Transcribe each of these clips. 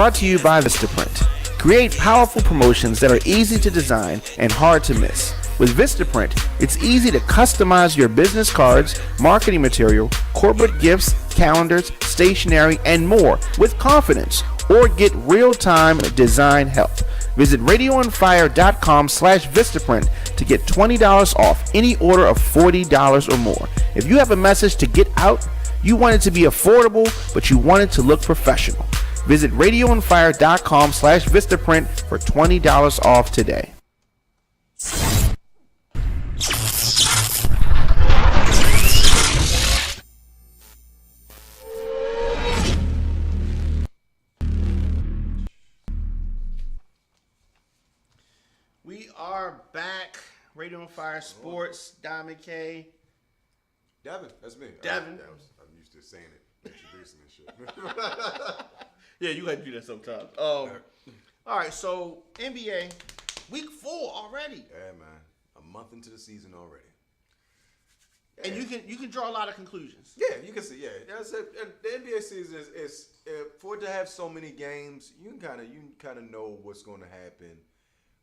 brought to you by Vistaprint. Create powerful promotions that are easy to design and hard to miss. With Vistaprint, it's easy to customize your business cards, marketing material, corporate gifts, calendars, stationery, and more with confidence, or get real-time design help. Visit RadioOnFire.com/Vistaprint to get $20 off any order of $40 or more. If you have a message to get out, you want it to be affordable, but you want it to look professional. Visit RadioOnFire.com/Vistaprint for $20 off today. We are back. Radio on Fire Sports. Diamond K. Devin, that's me. Devin. I'm used to saying it, introducing this shit. Yeah, you got to do that sometimes. All right, so NBA, week 4 already. Yeah, man. A month into the season already. Yeah. And you can draw a lot of conclusions. Yeah, you can see. Yeah, the NBA season is for it to have so many games. You can kind of know what's going to happen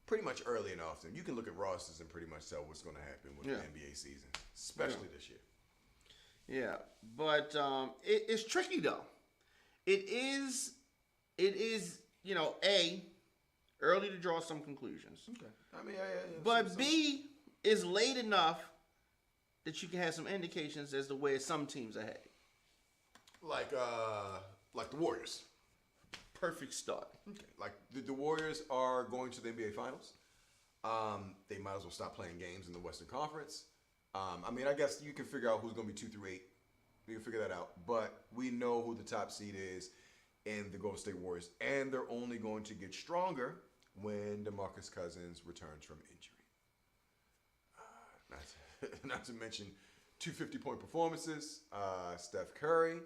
pretty much early and often. You can look at rosters and pretty much tell what's going to happen with the NBA season, especially this year. Yeah, but it's tricky though. It is early to draw some conclusions. Okay. I mean, yeah. But B is late enough that you can have some indications as to where some teams are heading. Like the Warriors. Perfect start. Okay. Like the Warriors are going to the NBA Finals. They might as well stop playing games in the Western Conference. I mean, I guess you can figure out who's going to be 2 through 8. You can figure that out. But we know who the top seed is in the Golden State Warriors. And they're only going to get stronger when DeMarcus Cousins returns from injury. Not to mention 2 50-point performances. Steph Curry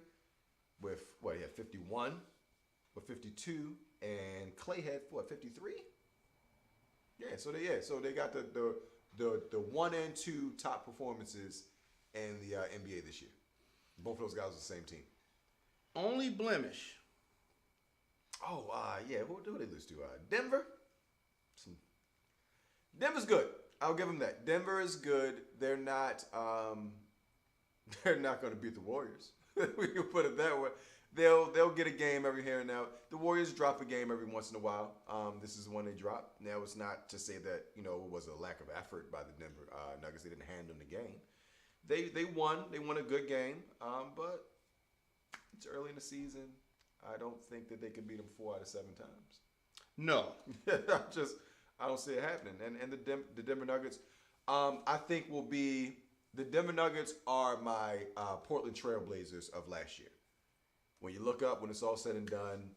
with, he had 51 or 52. And Clay had, 53? Yeah, so they got the 1 and 2 top performances in the NBA this year. Both of those guys are the same team. Only blemish. Oh, yeah. Who do they lose to? Denver? Denver's good. I'll give them that. Denver is good. They're not going to beat the Warriors. We can put it that way. They'll get a game every here and now. The Warriors drop a game every once in a while. This is the one they dropped. Now, it's not to say that, it was a lack of effort by the Denver Nuggets. They didn't hand them the game. They won. They won a good game. But it's early in the season. I don't think that they can beat them 4 out of 7 times. No. I don't see it happening. And the Denver Nuggets, I think will be the Denver Nuggets are my Portland Trailblazers of last year. When you look up, when it's all said and done,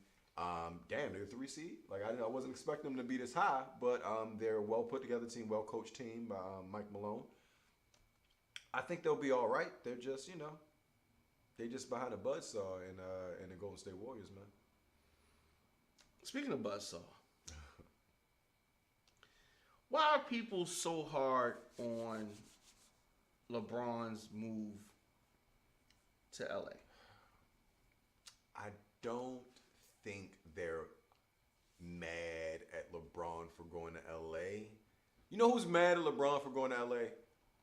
they're a 3 seed. Like I wasn't expecting them to be this high, but they're a well put together team, well coached team by Mike Malone. I think they'll be all right. They're just they just behind a buzzsaw in the Golden State Warriors, man. Speaking of buzzsaw, why are people so hard on LeBron's move to LA? I don't think they're mad at LeBron for going to LA. You know who's mad at LeBron for going to LA?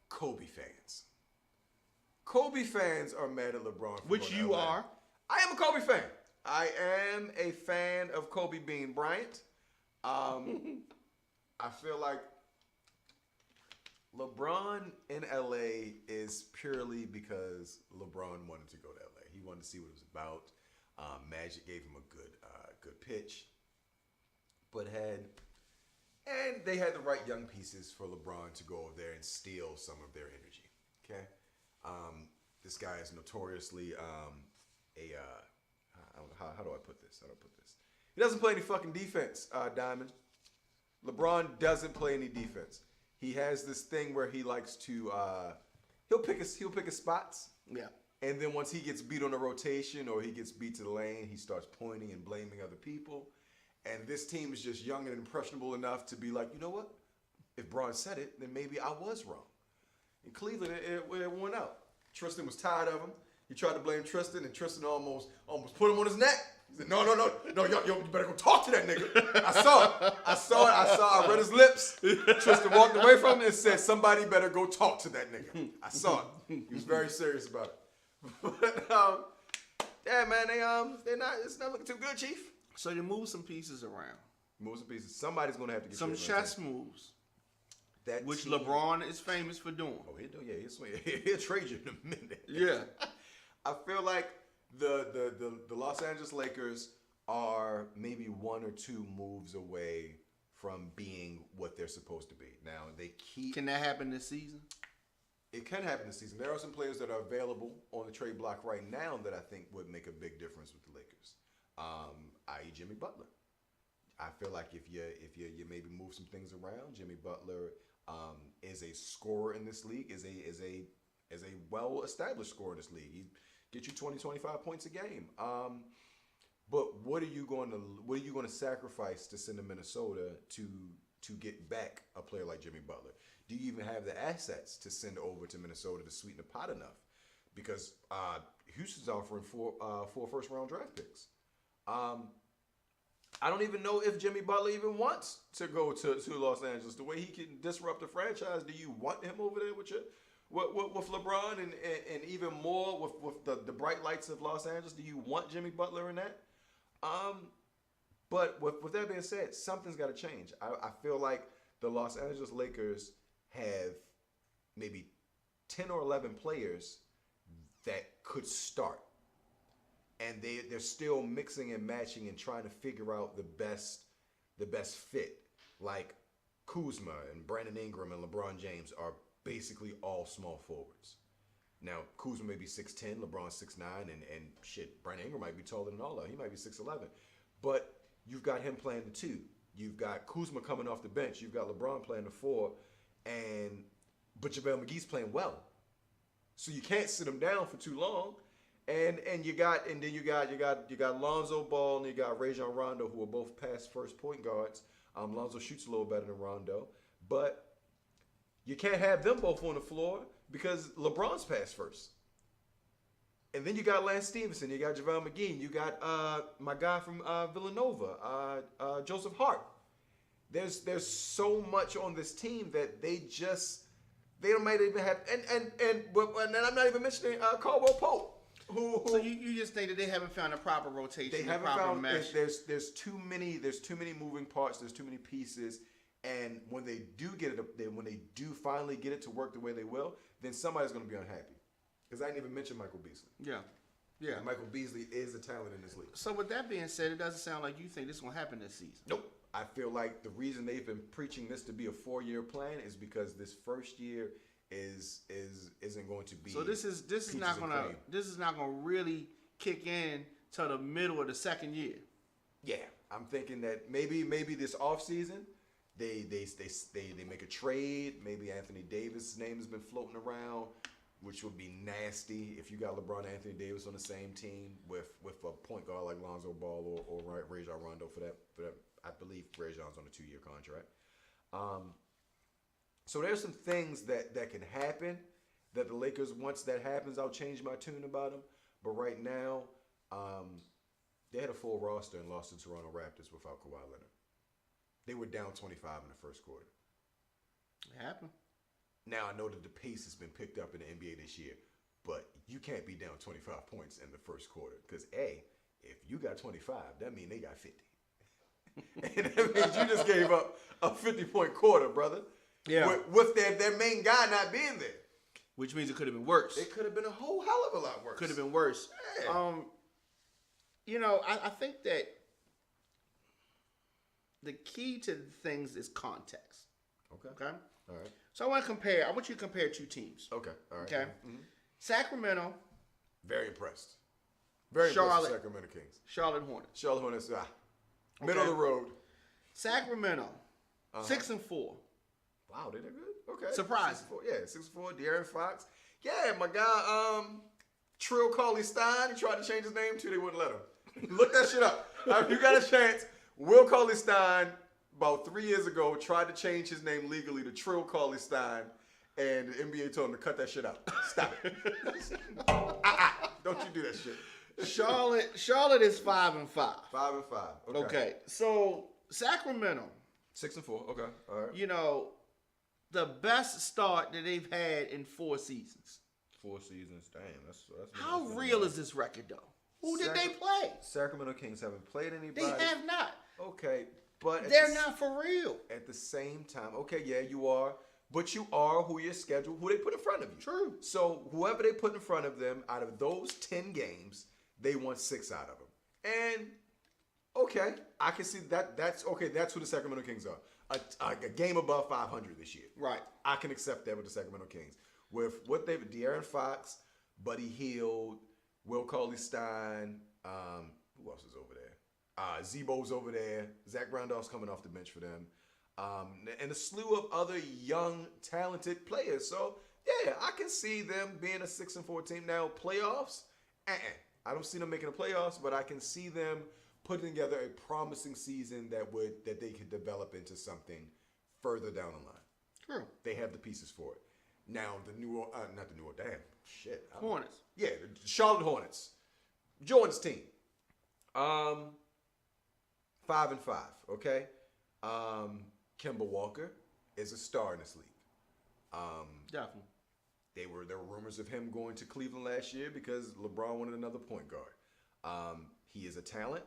Kobe fans. Kobe fans are mad at LeBron for Which going you to LA. are. I am a Kobe fan. I am a fan of Kobe Bean Bryant. I feel like LeBron in LA is purely because LeBron wanted to go to LA. He wanted to see what it was about. Magic gave him a good pitch, and they had the right young pieces for LeBron to go over there and steal some of their energy. Okay, this guy is notoriously how do I put this? He doesn't play any fucking defense, Diamond. LeBron doesn't play any defense. He has this thing where he likes to he'll pick his spots. Yeah. And then once he gets beat on a rotation or he gets beat to the lane, he starts pointing and blaming other people. And this team is just young and impressionable enough to be like, you know what? If Braun said it, then maybe I was wrong. In Cleveland, it went out. Tristan was tired of him. He tried to blame Tristan, and Tristan almost put him on his neck. He said, no, yo, you better go talk to that nigga. I read his lips. Tristan walked away from it and said, somebody better go talk to that nigga. I saw it. He was very serious about it. But, yeah, man, it's not looking too good, Chief. So you move some pieces around. Move some pieces. Somebody's going to have to get some chess moves. Which team, LeBron is famous for doing. Oh, he'll do, yeah, he'll trade you in a minute. Yeah. I feel like the Los Angeles Lakers are maybe 1 or 2 moves away from being what they're supposed to be. Now, Can that happen this season? It can happen this season. There are some players that are available on the trade block right now that I think would make a big difference with the Lakers, i.e. Jimmy Butler. I feel like if you maybe move some things around, Jimmy Butler is a scorer in this league, is a well-established scorer in this league. He gets you 20, 25 points a game. But what are you going to sacrifice to send to Minnesota to get back a player like Jimmy Butler? Do you even have the assets to send over to Minnesota to sweeten the pot enough? Because Houston's offering 4 first-round draft picks. I don't even know if Jimmy Butler even wants to go to Los Angeles. The way he can disrupt the franchise, do you want him over there with LeBron and even more with the bright lights of Los Angeles? Do you want Jimmy Butler in that? But with that being said, something's got to change. I feel like the Los Angeles Lakers have maybe 10 or 11 players that could start. And they're still mixing and matching and trying to figure out the best fit. Like Kuzma and Brandon Ingram and LeBron James are basically all small forwards. Now, Kuzma may be 6'10", LeBron's 6'9", and shit, Brandon Ingram might be taller than all of them. He might be 6'11". But you've got him playing the 2. You've got Kuzma coming off the bench. You've got LeBron playing the 4. But JaVale McGee's playing well. So you can't sit him down for too long. And then you got Lonzo Ball and you got Rajon Rondo, who are both past first point guards. Lonzo shoots a little better than Rondo, but you can't have them both on the floor because LeBron's past first. And then you got Lance Stevenson, you got JaVale McGee, and you got my guy from Villanova, Joseph Hart. There's so much on this team that they might even have, and I'm not even mentioning Caldwell Pope. So you just think that they haven't found a proper rotation, they haven't proper found mesh. There's too many moving parts. There's too many pieces, and when they do finally get it to work the way they will, then somebody's going to be unhappy. Because I didn't even mention Michael Beasley. Yeah. And Michael Beasley is a talent in this league. So with that being said, it doesn't sound like you think this is going to happen this season. Nope. I feel like the reason they've been preaching this to be a 4-year plan is because this first year isn't going to be. So this is not gonna really kick in till the middle of the second year. Yeah, I'm thinking that maybe this offseason they make a trade. Maybe Anthony Davis' name has been floating around, which would be nasty if you got LeBron and Anthony Davis on the same team with a point guard like Lonzo Ball or Rajon Rondo for that. I believe Rajon's on a 2-year contract. So there's some things that can happen that the Lakers, once that happens, I'll change my tune about them. But right now, they had a full roster and lost to Toronto Raptors without Kawhi Leonard. They were down 25 in the first quarter. It happened. Now, I know that the pace has been picked up in the NBA this year, but you can't be down 25 points in the first quarter. Because, if you got 25, that means they got 50. And that means you just gave up a 50-point quarter, brother. Yeah. With their main guy not being there. Which means it could have been worse. It could have been a whole hell of a lot worse. Could have been worse. Yeah. I think that the key to things is context. Okay? All right. So I want you to compare 2 teams. Okay. All right. Okay? Mm-hmm. Sacramento. Very impressed. Very impressed with Sacramento Kings. Charlotte Hornets. Middle of the road. Sacramento. 6-4. Wow, they did good. Okay. Surprising. 6-4. De'Aaron Fox. Yeah, my guy, Trill Cauley-Stein, he tried to change his name too. They wouldn't let him. Look that shit up. If you got a chance, Will Cauley-Stein, about 3 years ago, tried to change his name legally to Trill Cauley-Stein, and the NBA told him to cut that shit out. Stop it. Don't you do that shit. Charlotte is 5-5. 5-5. Okay. So Sacramento, 6-4. Okay. All right. you know, the best start that they've had in 4 seasons. 4 seasons. Damn. That's How real is this record though? Who did they play? Sacramento Kings haven't played anybody. They have not. Okay, but They're not for real. At the same time, okay, yeah, you are. But you are who you're scheduled, who they put in front of you. True. So whoever they put in front of them, out of those 10 games, they won 6 out of them. And okay, I can see that. That's okay. That's who the Sacramento Kings are. A game above 500 this year. Right. I can accept that with the Sacramento Kings. With what they've De'Aaron Fox, Buddy Hield, Will Cauley-Stein, who else is over there? Zebo's over there. Zach Randolph's coming off the bench for them. And a slew of other young, talented players. So, yeah, I can see them being a 6-4 team. Now, playoffs, I don't see them making the playoffs, but I can see them putting together a promising season that they could develop into something further down the line. True. They have the pieces for it. Now, Hornets. Yeah, the Charlotte Hornets. Jordan's team. 5-5, okay? Kemba Walker is a star in this league. Definitely. There were rumors of him going to Cleveland last year because LeBron wanted another point guard. He is a talent.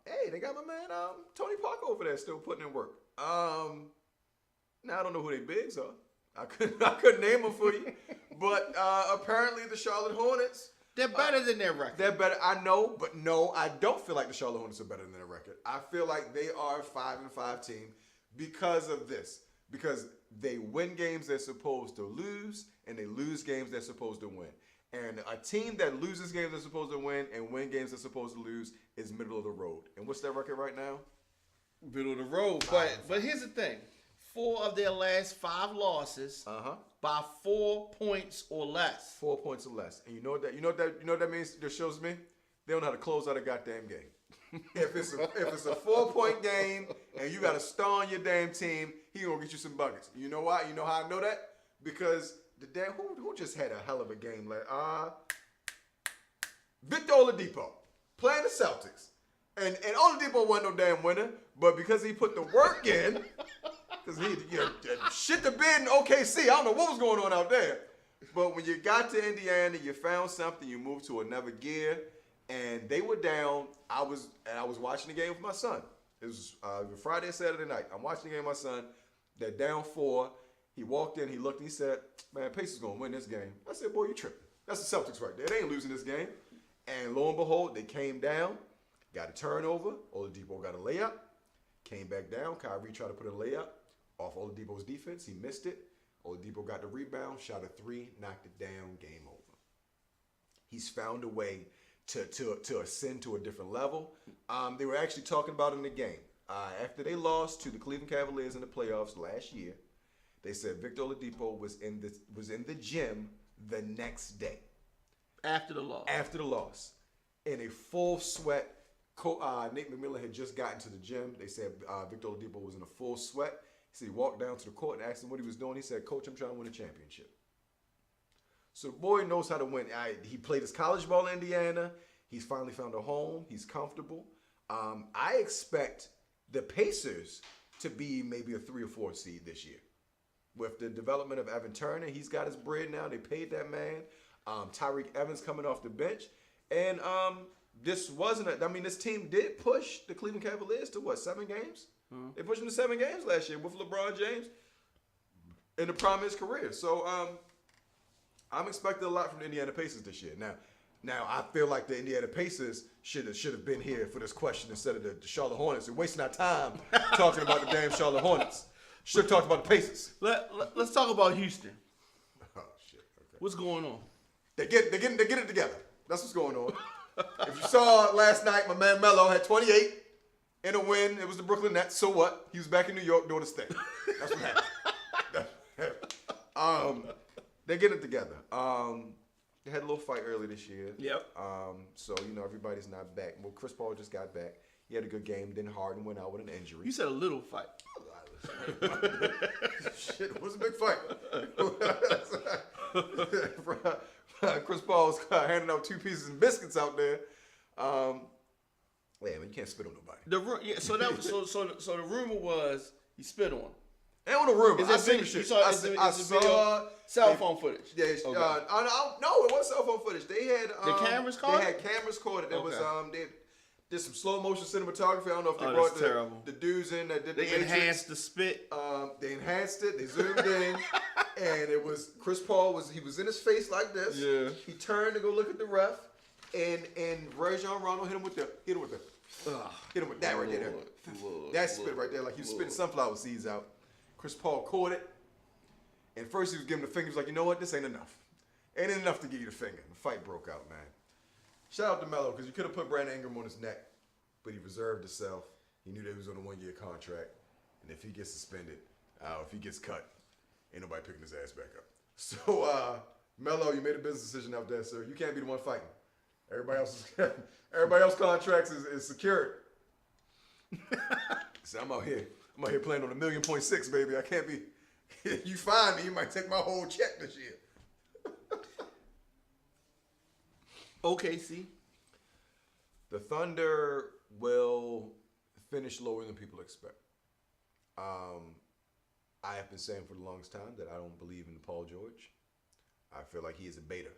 Hey, they got my man Tony Parker over there still putting in work. Now I don't know who they bigs are. I couldn't name them for you. But apparently the Charlotte Hornets, they're better than their record. They're better. I know, but no, I don't feel like the Charlotte Hornets are better than their record. I feel like they are a 5-5 team because of this. Because they win games they're supposed to lose, and they lose games they're supposed to win. And a team that loses games they're supposed to win and win games they're supposed to lose is middle of the road. And what's their record right now? Middle of the road. But here's the thing. 4 of their last 5 losses by 4 points or less. 4 points or less. And you know what that means? That shows me they don't know how to close out a goddamn game. If it's a 4-point game and you got a star on your damn team, he gonna get you some buckets. You know why? You know how I know that? Because the damn who just had a hell of a game like Victor Oladipo playing the Celtics. And Oladipo wasn't no damn winner, but because he put the work in, because he shit the bed in OKC. I don't know what was going on out there. But when you got to Indiana, you found something, you moved to another gear, and they were down. I was watching the game with my son. It was Friday or Saturday night. I'm watching the game with my son. They're down 4. He walked in, he looked, and he said, man, Pacers going to win this game. I said, boy, you tripping. That's the Celtics right there. They ain't losing this game. And lo and behold, they came down, got a turnover. Oladipo got a layup, came back down. Kyrie tried to put a layup off Oladipo's defense. He missed it. Oladipo got the rebound, shot a 3, knocked it down, game over. He's found a way to ascend to a different level. They were actually talking about it in the game. After they lost to the Cleveland Cavaliers in the playoffs last year, they said Victor Oladipo was in the gym the next day. After the loss. After the loss. In a full sweat. Nate McMillan had just gotten to the gym. They said Victor Oladipo was in a full sweat. So he walked down to the court and asked him what he was doing. He said, Coach, I'm trying to win a championship. So the boy knows how to win. He played his college ball in Indiana. He's finally found a home. He's comfortable. I expect the Pacers to be maybe a 3 or 4 seed this year. With the development of Evan Turner, he's got his bread now. They paid that man. Tyreek Evans coming off the bench. And this team did push the Cleveland Cavaliers to 7 games? Mm-hmm. They pushed them to 7 games last year with LeBron James in the prime of his career. So I'm expecting a lot from the Indiana Pacers this year. Now I feel like the Indiana Pacers should have been here for this question instead of the Charlotte Hornets. They're wasting our time talking about the damn Charlotte Hornets. Should have talked about the Pacers. Let's talk about Houston. Oh shit! Okay. What's going on? They get it together. That's what's going on. If you saw last night, my man Melo had 28 in a win. It was the Brooklyn Nets. So what? He was back in New York doing his thing. That's what happened. They get it together. They had a little fight earlier this year. Yep. So everybody's not back. Well, Chris Paul just got back. He had a good game. Then Harden went out with an injury. You said a little fight. Shit, it was a big fight. Chris Paul was handing out 2 pieces of biscuits out there. Man, you can't spit on nobody. So the rumor was he spit on him. Ain't on the rumor. Is I it seen video? the shit. I I saw saw cell phone footage. Yeah, Okay. no, it wasn't cell phone footage. They had The cameras caught They had it? cameras caught it. There was Okay. they did some slow motion cinematography. I don't know if they Oh, brought that's terrible. the dudes in that did They the Matrix. enhanced the spit. They enhanced it. They zoomed in, and it was Chris Paul was in his face like this. Yeah. He turned to go look at the ref, and Rajon Rondo hit him with that right there. Lord, That spit right there, like he was spitting sunflower seeds out. Chris Paul caught it, and first he was giving the finger. He was like, you know what, this ain't enough. Ain't enough to give you the finger. The fight broke out, man. Shout out to Melo, because you could have put Brandon Ingram on his neck, but he reserved himself. He knew that he was on a 1-year contract, and if he gets suspended, if he gets cut, ain't nobody picking his ass back up. So, Melo, you made a business decision out there, sir. You can't be the one fighting. Everybody else's contracts is secured. So I'm out here playing on $1.6 million, baby. I can't be. You find me, you might take my whole check this year. OKC. The Thunder will finish lower than people expect. I have been saying for the longest time that I don't believe in Paul George. I feel like he is a beta.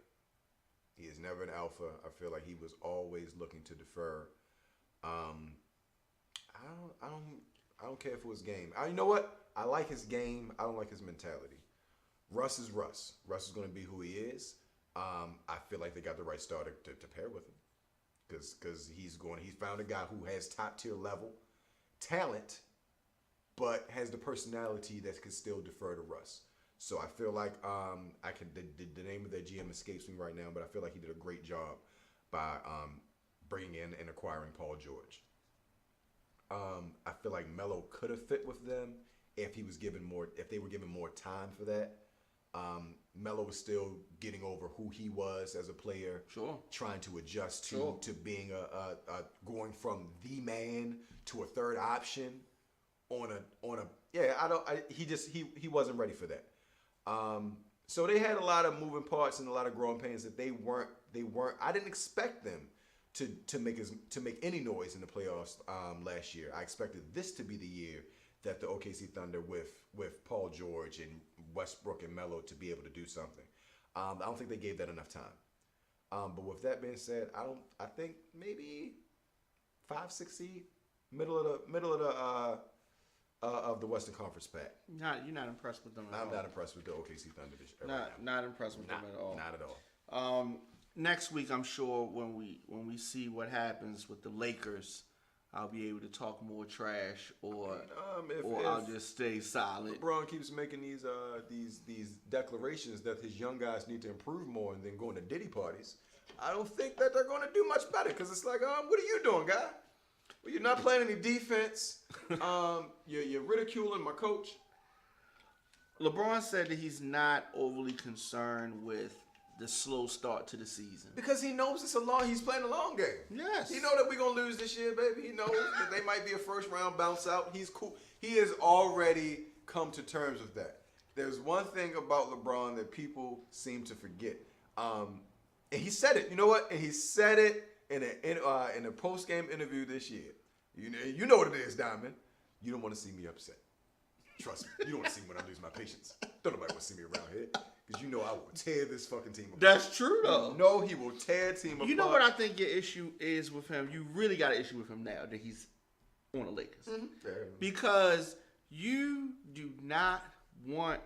He is never an alpha. I feel like he was always looking to defer. I don't care for his game. You know what? I like his game. I don't like his mentality. Russ is Russ. Russ is going to be who he is. I feel like they got the right starter to pair with him, because he's found a guy who has top tier level talent, but has the personality that could still defer to Russ. So I feel like the name of that GM escapes me right now, but I feel like he did a great job by bringing in and acquiring Paul George. I feel like Melo could have fit with them if they were given more time for that. Melo was still getting over who he was as a player, Sure. trying to adjust to being going from the man to a third option he wasn't ready for that. So they had a lot of moving parts and a lot of growing pains that they weren't. I didn't expect them to make any noise in the playoffs last year. I expected this to be the year that the OKC Thunder with Paul George and Westbrook and Melo to be able to do something. I don't think they gave that enough time. But with that being said, I think maybe 5-6 seed, middle of the Western Conference pack. You're not impressed with them at all. I'm not impressed with the OKC Thunder this year. Not impressed with them at all. Not at all. Next week, I'm sure when we see what happens with the Lakers, I'll be able to talk more trash, or I'll just stay silent. LeBron keeps making these declarations that his young guys need to improve more, and then going to Diddy parties. I don't think that they're going to do much better, because it's like, what are you doing, guy? Well, you're not playing any defense. You're ridiculing my coach. LeBron said that he's not overly concerned with the slow start to the season, because he knows he's playing a long game. Yes. He know that we're going to lose this year, baby. He knows that they might be a first round bounce out. He's cool. He has already come to terms with that. There's one thing about LeBron that people seem to forget. And he said it. You know what? And he said it in a post game interview this year. You know what it is, Diamond. You don't want to see me upset. Trust me. You don't want to see me when I lose my patience. Don't nobody want to see me around here. Because you know I will tear this fucking team apart. That's true, though. No, he will tear a team apart. You know what I think your issue is with him? You really got an issue with him now that he's on the Lakers. Mm-hmm. Yeah. Because you do not want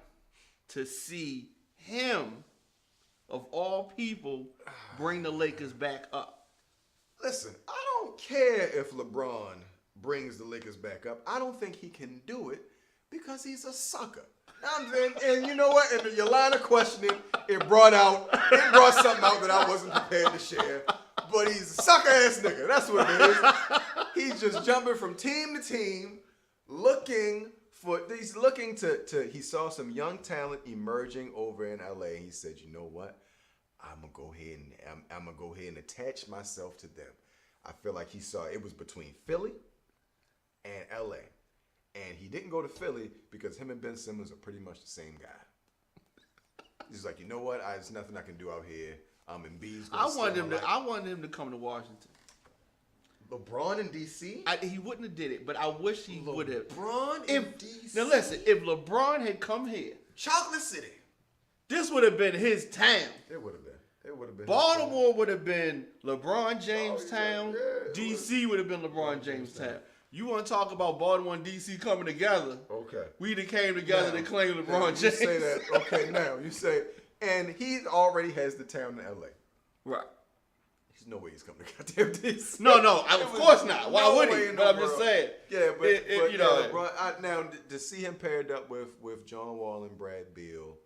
to see him, of all people, bring the Lakers back up. Listen, I don't care if LeBron brings the Lakers back up. I don't think he can do it because he's a sucker. And you know what? And your line of questioning, it brought something out that I wasn't prepared to share. But he's a sucker ass nigga. That's what it is. He's just jumping from team to team, he saw some young talent emerging over in LA. He said, you know what? I'm gonna go ahead and attach myself to them. I feel like he saw it was between Philly and LA. And he didn't go to Philly because him and Ben Simmons are pretty much the same guy. He's like, you know what? There's nothing I can do out here. Embiid's I gonna wanted steal him my to. life. I wanted him to come to Washington. LeBron in DC. He wouldn't have did it, but I wish he would have. LeBron in DC. Now listen, if LeBron had come here, Chocolate City. this would have been his town. It would have been. It would have been. Baltimore would have been LeBron James yeah, town. yeah, DC would have been LeBron James town. You want to talk about Baltimore and DC coming together? Okay. We done came together to claim LeBron James. You say that. Okay, now you say, and he already has the town in LA. Right. There's no way he's coming to goddamn DC. No, of course not. Why would he? But I'm just saying. Yeah, but you know, LeBron, now to see him paired up with John Wall and Brad Beal,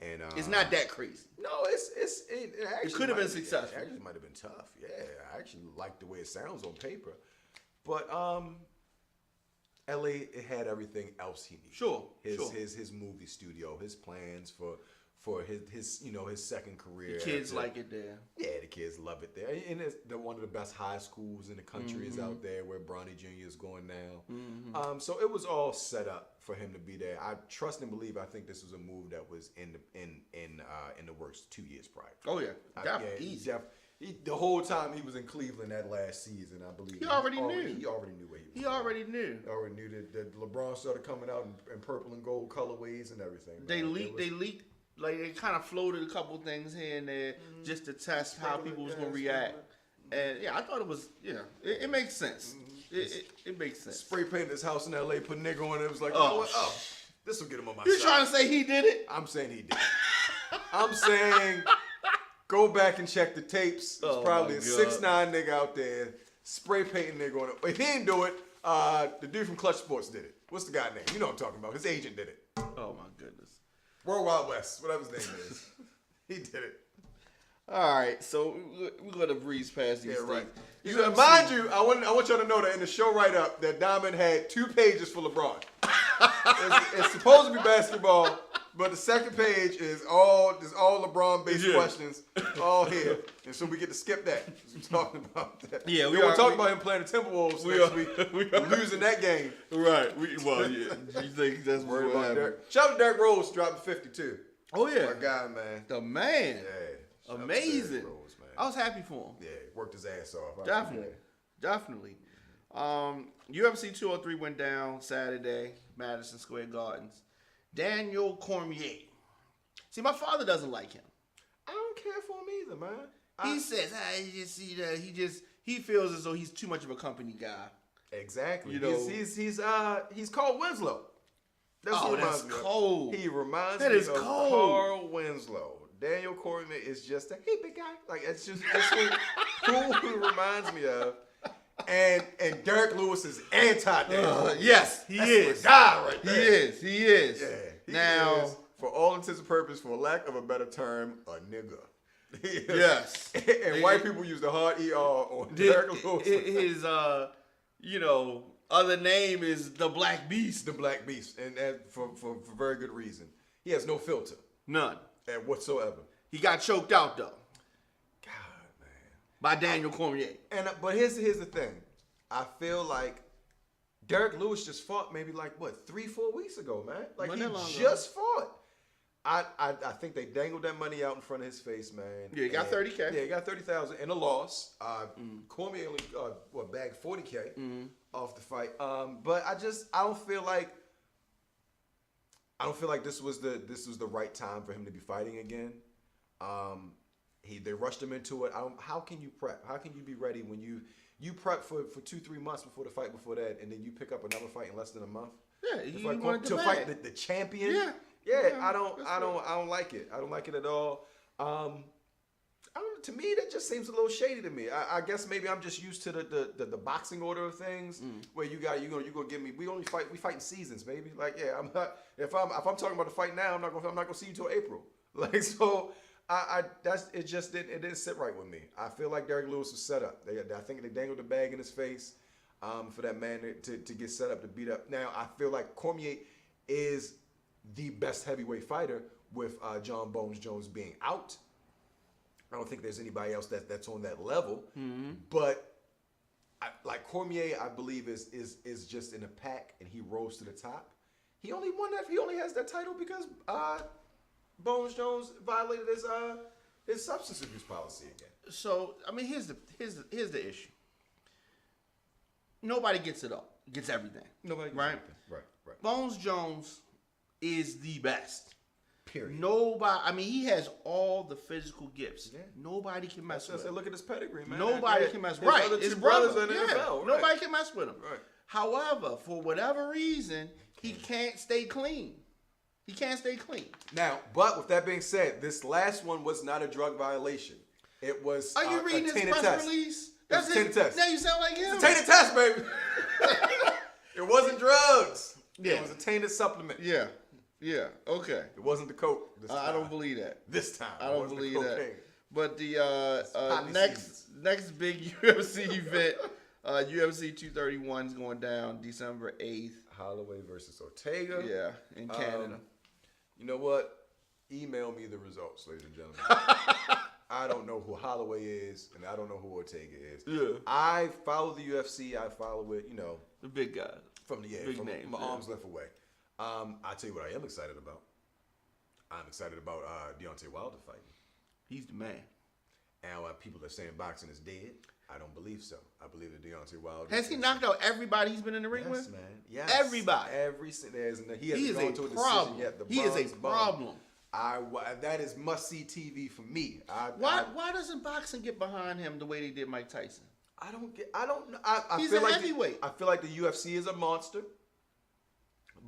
and it's not that crazy. No, it actually could have been be- successful. It actually might have been tough. Yeah, I actually like the way it sounds on paper, but LA, it had everything else he needed. Sure. His movie studio, his plans for his second career. The kids after- like it there. Yeah, the kids love it there, and it's one of the best high schools in the country is out there where Bronny Jr. is going now. So it was all set up for him to be there. I trust and believe. I think this was a move that was in the works 2 years prior. Oh yeah, easy. The whole time he was in Cleveland that last season, I believe He already knew. He already knew where he was. He already knew. He already knew that LeBron started coming out in purple and gold colorways and everything. They leaked. Like they kind of floated a couple things here and there just to test how people was gonna react. And yeah, I thought it was it makes sense. It makes sense. Spray painted his house in L.A., put nigga on it. It was like, this will get him on my You side. trying to say he did it? I'm saying he did. I'm saying go back and check the tapes. There's probably a 6'9" nigga out there spray painting nigga on it. If he didn't do it, the dude from Clutch Sports did it. What's the guy name? You know what I'm talking about. His agent did it. Oh my goodness. World Wild West, whatever his name is. He did it. All right, so we're gonna breeze past these things. Right. Mind you, I want y'all to know that in the show write-up that Diamond had 2 pages for LeBron. it's supposed to be basketball, but the second page is all LeBron-based questions, all here, and so we get to skip that. We're talking about that. Yeah, we won't talk about him playing the Timberwolves next week. We're losing that game. Right. You think that's Worried what about happened? Derek. Shout out to Derrick Rose dropping 52. Oh yeah, My guy, man. the man. Yeah. Shout out to Amazing. Derrick Rose, man. I was happy for him. Yeah, worked his ass off. Definitely. UFC 203 went down Saturday, Madison Square Gardens. Daniel Cormier. See, my father doesn't like him. I don't care for him either, man. He says, he feels as though he's too much of a company guy. Exactly. You know, he's called Winslow. That's who he that's reminds me of. cold. He reminds That me is of cold. Carl Winslow. Daniel Cormier is just a hey big guy. Like it's who he reminds me of. And Derek Lewis is anti-Daniel. Yes, he is. Guy right there. He is. Yeah. He Now, is, for all intents and purposes, for lack of a better term, a nigga. yes. And white people use the hard ER on Derek Lewis. His other name is the Black Beast. The Black Beast, and for very good reason. He has no filter. None. And whatsoever. He got choked out though God, man. by Daniel Cormier. But here's the thing. I feel like Derek Lewis just fought maybe 3-4 weeks ago, man. Like he just fought. I think they dangled that money out in front of his face, man. Yeah, he got $30K. Yeah, he got $30,000 in a loss. Cormier only bagged $40K off the fight. But I don't feel like this was the right time for him to be fighting again. They rushed him into it. How can you prep? How can you be ready when you prep for 2-3 months before the fight before that, and then you pick up another fight in less than a month? Yeah, he wanted to fight the champion. Yeah. I don't like it. I don't like it at all. To me, that just seems a little shady to me. I guess maybe I'm just used to the boxing order of things, where you're gonna give me. We fight in seasons, baby. Like, yeah, I'm not. If I'm talking about the fight now, I'm not gonna see you till April. Like, so it didn't sit right with me. I feel like Derek Lewis was set up. I think they dangled the bag in his face for that man to get set up to beat up. Now I feel like Cormier is the best heavyweight fighter with John Bones Jones being out. I don't think there's anybody else that's on that level. But Cormier, I believe is just in a pack, and he rose to the top. He only has that title because Bones Jones violated his substance abuse policy again. So I mean, here's the issue. Nobody gets it all. Gets everything. Nobody gets right? everything. Right. Bones Jones is the best. Period. Nobody. I mean, he has all the physical gifts. Yeah. Nobody can mess with him. Look at his pedigree, man. Nobody can mess with him. Right. His brothers in the NFL. Right. Nobody can mess with him. Right. However, for whatever reason, he can't stay clean. He can't stay clean. Now, but with that being said, this last one was not a drug violation. It was Are you reading his press release? That's a tainted test. Now you sound like him. It's a tainted test, baby. It wasn't drugs. Yeah. It was a tainted supplement. Yeah. Okay. It wasn't the coke this time. I don't believe that. This time. I don't believe that. But the next big UFC event, UFC 231 is going down December 8th. Holloway versus Ortega. Yeah, in Canada. You know what? Email me the results, ladies and gentlemen. I don't know who Holloway is, and I don't know who Ortega is. Yeah. I follow the UFC. I follow it, the big guy. From names, my arm's length away. I'll tell you what I am excited about. I'm excited about Deontay Wilder fighting. He's the man. And people are saying boxing is dead. I don't believe so. I believe that Deontay Wilder has he knocked out everybody he's been in the ring with? Yes, man. Yes, everybody. He hasn't gone to a decision yet. He is a problem. That is must see TV for me. Why doesn't boxing get behind him the way they did Mike Tyson? I don't know. I He's feel a like heavyweight. I feel like the UFC is a monster.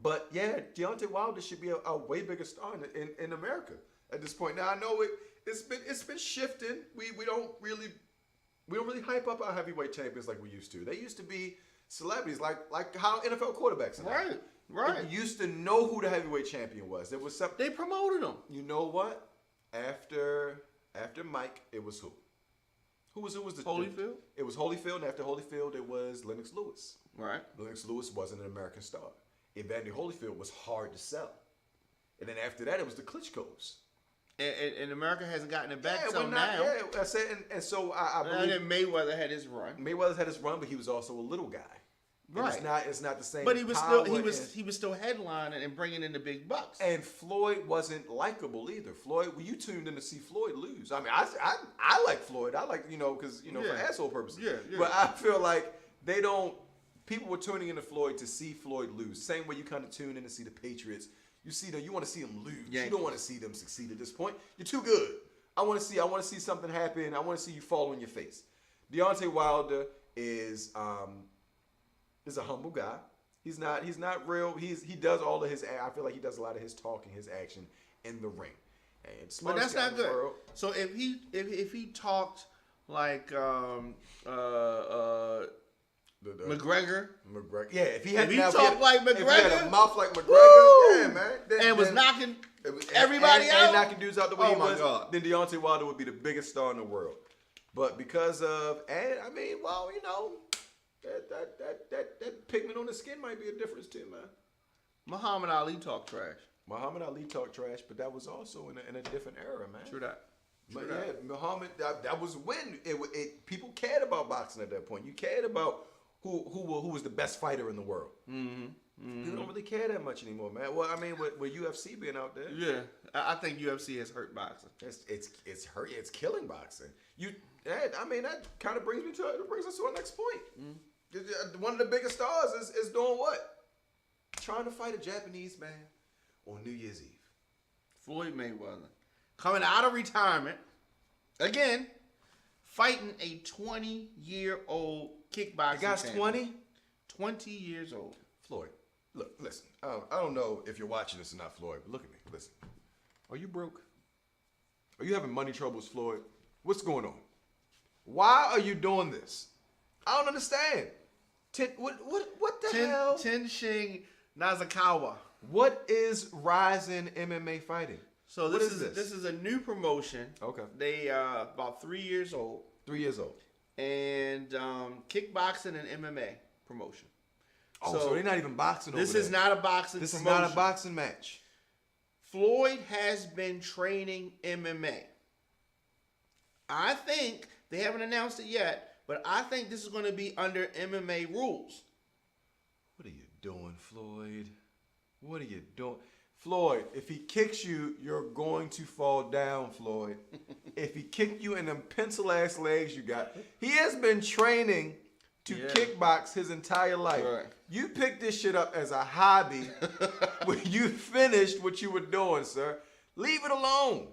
But yeah, Deontay Wilder should be a way bigger star in America at this point. Now I know it's been shifting. We don't really hype up our heavyweight champions like we used to. They used to be celebrities like how NFL quarterbacks are. Right. You used to know who the heavyweight champion was. There was something. They promoted him. You know what? After Mike, it was who? Who was the Holyfield? It was Holyfield, and after Holyfield, it was Lennox Lewis. Right. Lennox Lewis wasn't an American star. Evander Holyfield was hard to sell. And then after that, it was the Klitschko's. And America hasn't gotten it back till now. Yeah, I said, and so I believe. And then Mayweather had his run. Mayweather had his run, but he was also a little guy. Right. It's not the same. But he was still headlining and bringing in the big bucks. And Floyd wasn't likable either. Floyd, you tuned in to see Floyd lose. I mean, I like Floyd. I like because for asshole purposes. Yeah. But I feel like they don't. People were tuning into Floyd to see Floyd lose. Same way you kind of tune in to see the Patriots. You want to see them lose. Yankees. You don't want to see them succeed at this point. You're too good. I want to see something happen. I want to see you fall on your face. Deontay Wilder is a humble guy. He's not real. He does all of his. I feel like he does a lot of his talking, his action in the ring. And but that's not good. So if he talked like McGregor, yeah. If he had like McGregor, if he had a mouth like McGregor, yeah, man, and was knocking everybody out, and knocking dudes out the way he was, God. then Deontay Wilder would be the biggest star in the world. But because of, that pigment on the skin might be a difference too, man. Muhammad Ali talked trash. Muhammad Ali talked trash, but that was also in a different era, man. True that. Yeah, Muhammad, that was when people cared about boxing at that point. You cared about who was the best fighter in the world. People don't really care that much anymore, man. Well, I mean, with UFC being out there, yeah, I think UFC has hurt boxing. It's hurt. It's killing boxing. That kind of brings us to our next point. One of the biggest stars is doing what? Trying to fight a Japanese man on New Year's Eve. Floyd Mayweather coming out of retirement again, fighting a 20-year-old kickboxing. The guy's 20. 20 years old. Floyd, look, listen. I don't know if you're watching this or not, Floyd, but look at me. Listen. Are you broke? Are you having money troubles, Floyd? What's going on? Why are you doing this? I don't understand. What the hell? Tenshin Nasukawa. What is Ryzen MMA fighting? So this is a new promotion. Okay. They about 3 years old. 3 years old. And kickboxing and MMA promotion. Oh, so they're not even boxing over This there. is not a boxing This promotion. is not a boxing match. Floyd has been training MMA. I think, they haven't announced it yet, but I think this is going to be under MMA rules. What are you doing, Floyd? What are you doing? Floyd, if he kicks you, you're going to fall down, Floyd. If he kicked you in them pencil-ass legs you got. He has been training to kickbox his entire life. Right. You picked this shit up as a hobby when you finished what you were doing, sir. Leave it alone.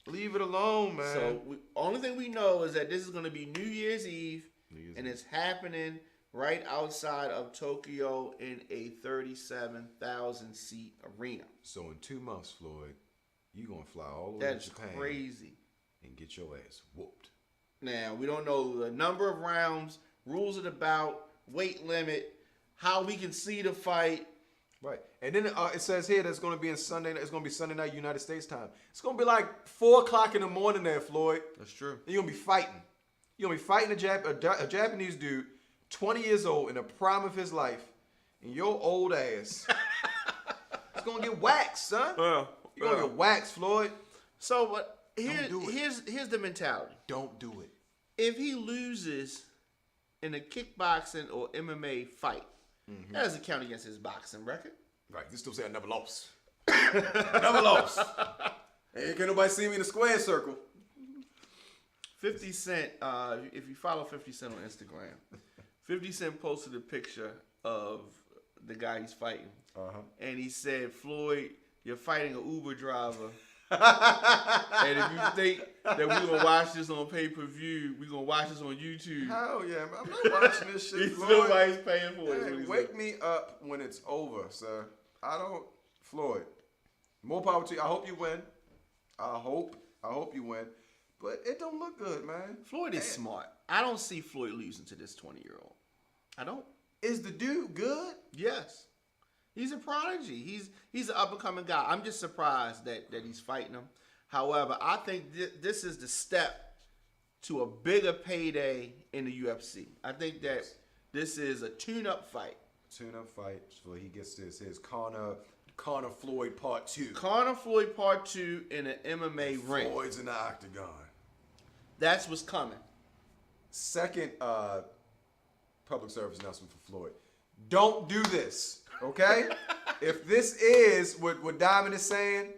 Leave it alone, man. So, only thing we know is that this is going to be New Year's Eve, and it's happening right outside of Tokyo in a 37,000-seat arena. So in 2 months, Floyd, you're going to fly all the way to Japan. That's crazy. And get your ass whooped. Now, we don't know the number of rounds, rules of the bout, weight limit, how we can see the fight. Right. And then it says here that it's going to be it's going to be Sunday night United States time. It's going to be like 4 o'clock in the morning there, Floyd. That's true. And you're going to be fighting. You're going to be fighting a Japanese dude, 20 years old, in the prime of his life, and your old ass is going to get waxed, son. You're going to get waxed, Floyd. So, but here's the mentality. Don't do it. If he loses in a kickboxing or MMA fight, that doesn't count against his boxing record. Right. You still say I never lost. Never lost. Ain't can nobody see me in the square circle. 50 Cent, if you follow 50 Cent on Instagram, 50 Cent posted a picture of the guy he's fighting. And he said, Floyd, you're fighting an Uber driver. And if you think that we're going to watch this on pay-per-view, we're going to watch this on YouTube. Hell yeah, man. I'm not watching this shit, Floyd. Nobody's paying for it. Hey, wake me up when it's over, sir. Floyd, more power to you. I hope you win. I hope you win. But it don't look good, man. Floyd is smart. I don't see Floyd losing to this 20-year-old. I don't. Is the dude good? Yes. He's a prodigy. He's an up-and-coming guy. I'm just surprised that he's fighting him. However, I think this is the step to a bigger payday in the UFC. I think that this is a tune-up fight. Tune-up fight. So he gets his Conor Floyd Part 2. Conor Floyd Part 2 in an MMA ring. Floyd's in the octagon. That's what's coming. Second public service announcement for Floyd. Don't do this, okay? If this is what Diamond is saying,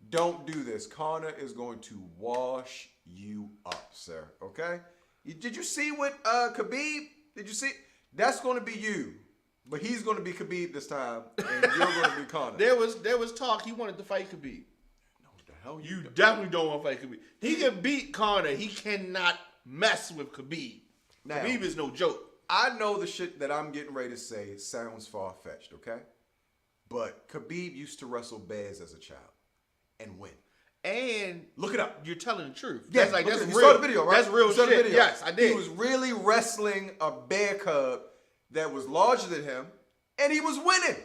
don't do this. Conor is going to wash you up, sir, okay? Did you see what Khabib? Did you see? That's going to be you. But he's going to be Khabib this time, and you're going to be Conor. There was talk he wanted to fight Khabib. No, what the hell? You definitely don't want to fight Khabib. He can beat Conor. He cannot mess with Khabib. Now, Khabib is no joke. I know the shit that I'm getting ready to say sounds far-fetched, okay? But Khabib used to wrestle bears as a child and win. And look it up. You're telling the truth. Yeah, that's real. You saw the video, right? That's real shit. Yes, I did. He was really wrestling a bear cub that was larger than him, and he was winning.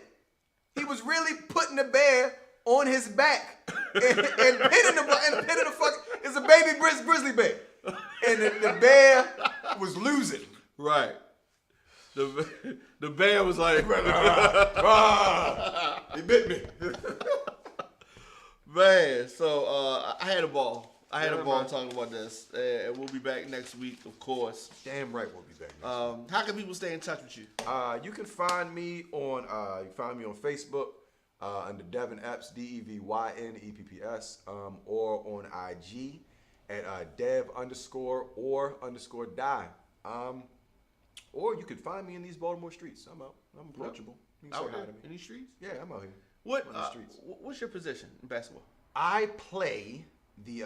He was really putting the bear on his back and pinning the fuck. It's a baby grizzly bear, and the bear was losing. Right. The bear was like, he bit me. Man, so I had a ball. I had a ball talking about this. And we'll be back next week, of course. Damn right we'll be back next week. How can people stay in touch with you? You can find me on Facebook under Devin Epps, DEVYNEPPS, or on IG at Dev_or_die. Or you can find me in these Baltimore streets. I'm out. I'm approachable. You can say hi to me. In these streets? Yeah, I'm out here. What's your position in basketball? I play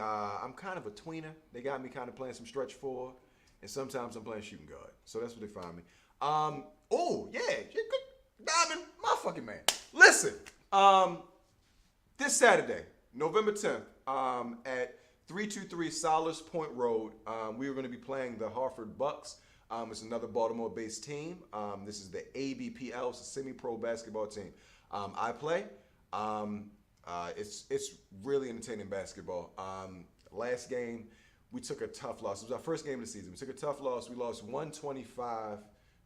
I'm kind of a tweener. They got me kind of playing some stretch four, and sometimes I'm playing shooting guard. So that's what they find me. Diamond, my fucking man. Listen, this Saturday, November 10th, at 323 Solars Point Road, we are going to be playing the Hartford Bucks. It's another Baltimore-based team. This is the ABPL, it's a semi-pro basketball team. I play. It's really entertaining basketball. Last game, we took a tough loss. It was our first game of the season. We took a tough loss. We lost 125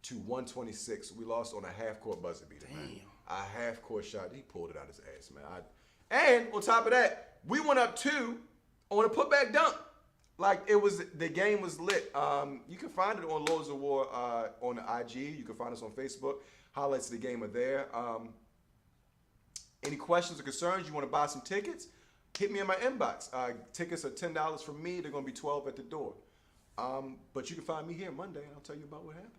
to 126. We lost on a half-court buzzer beater, man. A half-court shot. He pulled it out his ass, man. And on top of that, we went up 2 on a putback dunk. Like, the game was lit. You can find it on Lords of War on the IG. You can find us on Facebook. Highlights of the game are there. Any questions or concerns? You want to buy some tickets? Hit me in my inbox. Tickets are $10 from me. They're going to be $12 at the door. But you can find me here Monday, and I'll tell you about what happened.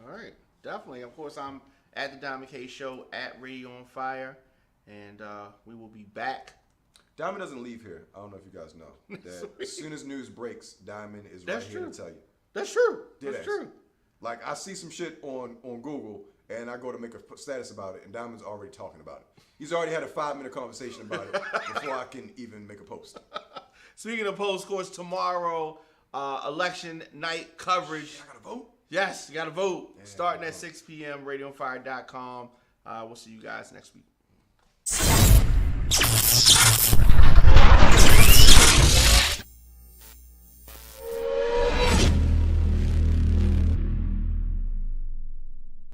All right, definitely. Of course, I'm at the Diamond K Show at RadioOnFire, and we will be back. Diamond doesn't leave here. I don't know if you guys know that as soon as news breaks, Diamond is That's right true. here to tell you. That's true. Dead That's ass. true. Like, I see some shit on Google, and I go to make a status about it, and Diamond's already talking about it. He's already had a 5-minute conversation about it before I can even make a post. Speaking of post, course, tomorrow, election night coverage. I gotta vote. Yes, you got to vote. Yeah, Starting at 6 p.m., RadioOnFire.com. We'll see you guys next week.